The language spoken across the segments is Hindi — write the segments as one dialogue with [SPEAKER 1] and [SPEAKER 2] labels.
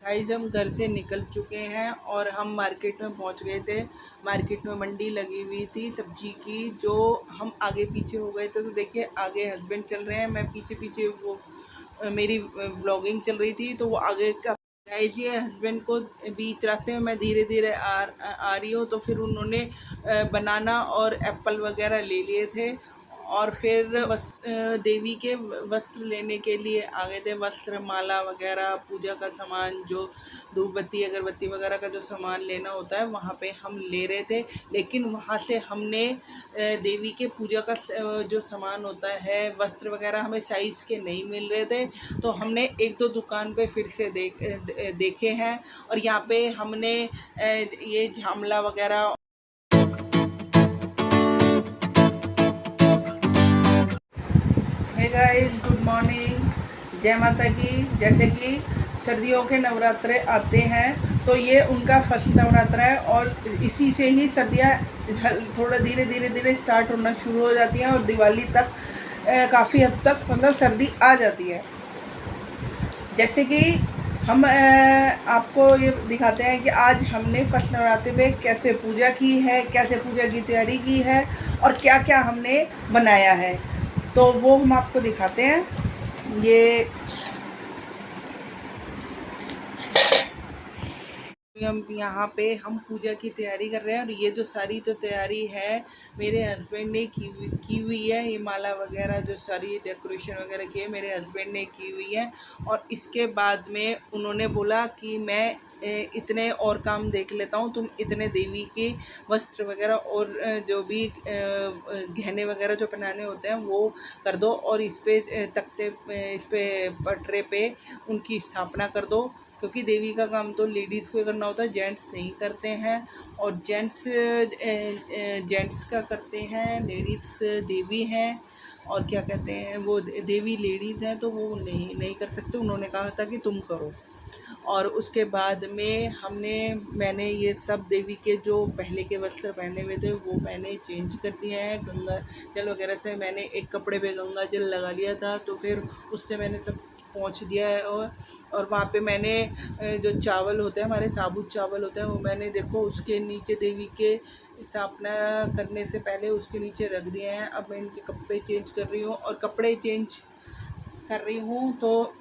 [SPEAKER 1] गाइस हम घर से निकल चुके हैं और हम मार्केट में पहुंच गए थे। मार्केट में मंडी लगी हुई थी सब्जी की, जो हम आगे पीछे हो गए थे। तो देखिए आगे हस्बैंड चल रहे हैं, मैं पीछे पीछे वो मेरी व्लॉगिंग चल रही थी तो वो आगे का। गाइस ये हस्बैंड को बीच रास्ते में मैं धीरे धीरे आ रही हूँ, तो फिर उन्होंने बनाना और एप्पल वगैरह ले लिए थे और फिर देवी के वस्त्र लेने के लिए आ गए थे। वस्त्र, माला वगैरह, पूजा का सामान, जो धूप बत्ती अगरबत्ती वगैरह का जो सामान लेना होता है वहाँ पे हम ले रहे थे। लेकिन वहाँ से हमने देवी के पूजा का जो सामान होता है, वस्त्र वगैरह हमें साइज़ के नहीं मिल रहे थे। तो हमने एक दो दुकान पे फिर से देखे हैं और यहाँ पे हमने ये झामला वगैरह। हे गाइस, गुड मॉर्निंग, जय माता की। जैसे कि सर्दियों के नवरात्रे आते हैं तो ये उनका फर्स्ट नवरात्रा है और इसी से ही सर्दियाँ थोड़ा धीरे धीरे धीरे स्टार्ट होना शुरू हो जाती हैं और दिवाली तक काफ़ी हद तक मतलब सर्दी आ जाती है। जैसे कि हम आपको ये दिखाते हैं कि आज हमने फर्स्ट नवरात्रि में कैसे पूजा की है, कैसे पूजा की तैयारी की है और क्या क्या हमने बनाया है, तो वो हम आपको दिखाते हैं। ये हम यहाँ पे हम पूजा की तैयारी कर रहे हैं और ये जो सारी तो तैयारी है मेरे हस्बैंड ने की हुई है। ये माला वगैरह जो सारी डेकोरेशन वगैरह की है मेरे हस्बैंड ने की हुई है। और इसके बाद में उन्होंने बोला कि मैं इतने और काम देख लेता हूँ, तुम इतने देवी के वस्त्र वगैरह और जो भी गहने वगैरह जो पहनाने होते हैं वो कर दो और इस पे तख्ते इस पे पटरे पे उनकी स्थापना कर दो, क्योंकि देवी का काम तो लेडीज़ को करना होता है, जेंट्स नहीं करते हैं। और जेंट्स का करते हैं, लेडीज़ देवी हैं और क्या कहते हैं वो देवी लेडीज़ हैं, तो वो नहीं कर सकते। उन्होंने कहा था कि तुम करो। और उसके बाद में मैंने ये सब देवी के जो पहले के वस्त्र पहने हुए थे वो मैंने चेंज कर दिए हैं। गंगा जल वगैरह से मैंने एक कपड़े पे गंगा जल लगा लिया था, तो फिर उससे मैंने सब पहुँच दिया है। और वहाँ पे मैंने जो चावल होते हैं, हमारे साबुत चावल होते हैं, वो मैंने देखो उसके नीचे देवी के स्थापना करने से पहले उसके नीचे रख दिए हैं। अब मैं इनके कपड़े चेंज कर रही हूँ और कपड़े चेंज कर रही हूँ तो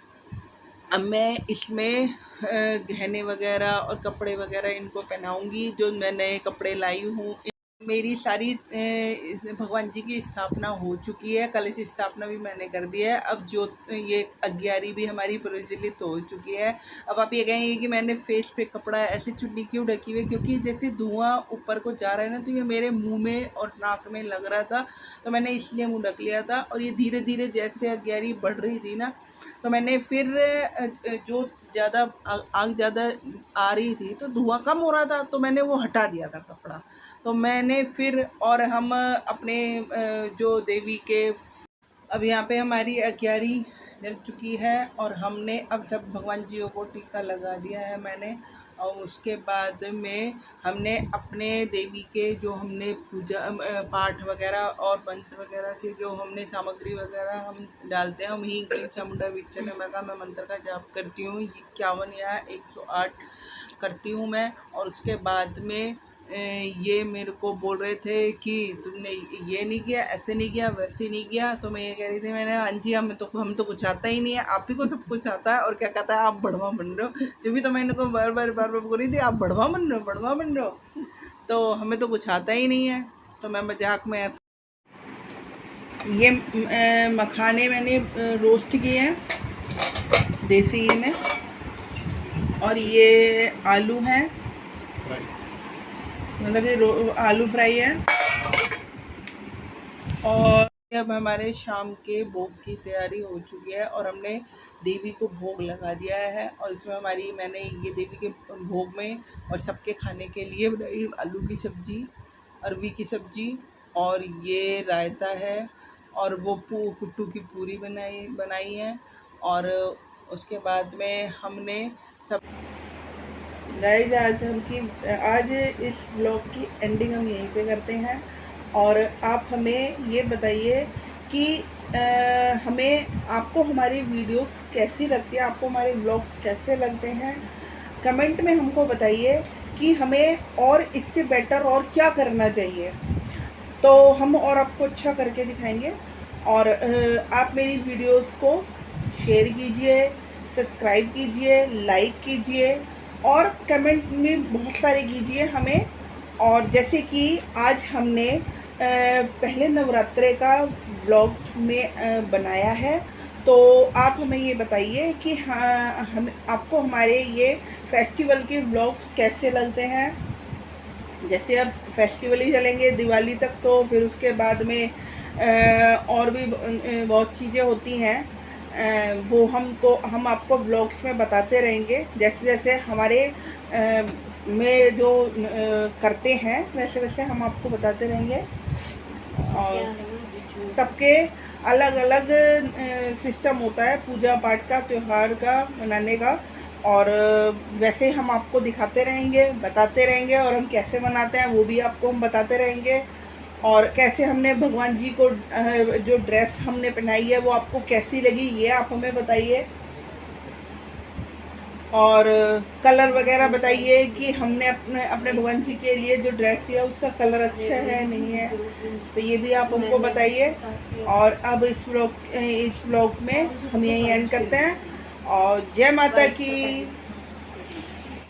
[SPEAKER 1] अब मैं इसमें गहने वगैरह और कपड़े वगैरह इनको पहनाऊँगी जो मैं नए कपड़े लाई हूँ। मेरी सारी भगवान जी की स्थापना हो चुकी है, कलश स्थापना भी मैंने कर दिया है। अब जो ये अग्यारी भी हमारी प्रज्वलित हो चुकी है। अब आप ये कहेंगे कि मैंने फेस पे कपड़ा ऐसे चुन्नी क्यों ढकी हुई है, क्योंकि जैसे धुआं ऊपर को जा रहा है ना, तो ये मेरे मुंह में और नाक में लग रहा था, तो मैंने इसलिए मुंह ढक लिया था। और ये धीरे धीरे जैसे अग्यारी बढ़ रही थी ना, तो मैंने फिर जो ज़्यादा आग ज़्यादा आ रही थी तो धुआं कम हो रहा था, तो मैंने वो हटा दिया था कपड़ा। तो मैंने फिर और हम अपने जो देवी के अब यहाँ पे हमारी अग्यारी जल चुकी है और हमने अब सब भगवान जी को टीका लगा दिया है मैंने। और उसके बाद में हमने अपने देवी के जो हमने पूजा पाठ वगैरह और मंत्र वगैरह से जो हमने सामग्री वगैरह हम डालते हैं, हम ही चामुंडा विचन मैं मंत्र का जाप करती हूँ 51 या 108 करती हूँ मैं। और उसके बाद में ये मेरे को बोल रहे थे कि तुमने ये नहीं किया, ऐसे नहीं किया, वैसे नहीं किया। तो मैं ये कह रही थी, मैंने हाँ जी हम तो कुछ आता ही नहीं है, आप ही को सब कुछ आता है। और क्या कहता है, आप बढ़वा बन रहे हो। जो भी तो मैं इनको बार बार बोल रही थी, आप बढ़वा बन रहे हो, बढ़वा बन रहे हो, तो हमें तो कुछ आता ही नहीं है। तो मैं मजाक में ये मखाने मैंने रोस्ट किए हैं देसी में, और ये आलू हैं, मतलब ये आलू फ्राई है। और अब हमारे शाम के भोग की तैयारी हो चुकी है और हमने देवी को भोग लगा दिया है। और इसमें मैंने ये देवी के भोग में और सबके खाने के लिए बनाई आलू की सब्ज़ी, अरवी की सब्ज़ी, और ये रायता है, और वो कुट्टू की पूरी बनाई है। और उसके बाद में हमने सब गाइस आज इस ब्लॉग की एंडिंग हम यहीं पे करते हैं। और आप हमें ये बताइए कि आपको हमारी वीडियोस कैसी लगती है, आपको हमारे ब्लॉग्स कैसे लगते हैं। कमेंट में हमको बताइए कि हमें और इससे बेटर और क्या करना चाहिए, तो हम और आपको अच्छा करके दिखाएंगे। और आप मेरी वीडियोस को शेयर कीजिए, सब्सक्राइब कीजिए, लाइक कीजिए और कमेंट में बहुत सारे कीजिए हमें। और जैसे कि आज हमने पहले नवरात्रे का व्लॉग में बनाया है, तो आप हमें ये बताइए कि हाँ, हम आपको हमारे ये फेस्टिवल के व्लॉग्स कैसे लगते हैं। जैसे अब फेस्टिवल ही चलेंगे दिवाली तक, तो फिर उसके बाद में और भी बहुत चीज़ें होती हैं, वो हम आपको ब्लॉग्स में बताते रहेंगे। जैसे जैसे हमारे में जो करते हैं वैसे वैसे हम आपको बताते रहेंगे। और सबके अलग अलग सिस्टम होता है पूजा पाठ का, त्यौहार का मनाने का, और वैसे हम आपको दिखाते रहेंगे, बताते रहेंगे, और हम कैसे बनाते हैं वो भी आपको हम बताते रहेंगे। और कैसे हमने भगवान जी को जो ड्रेस हमने पहनाई है वो आपको कैसी लगी ये आप हमें बताइए। और कलर वगैरह बताइए कि हमने अपने भगवान जी के लिए जो ड्रेस है उसका कलर अच्छा है नहीं है, तो ये भी आप हमको बताइए। और अब इस व्लॉग में हम यहीं एंड करते हैं। और जय माता की।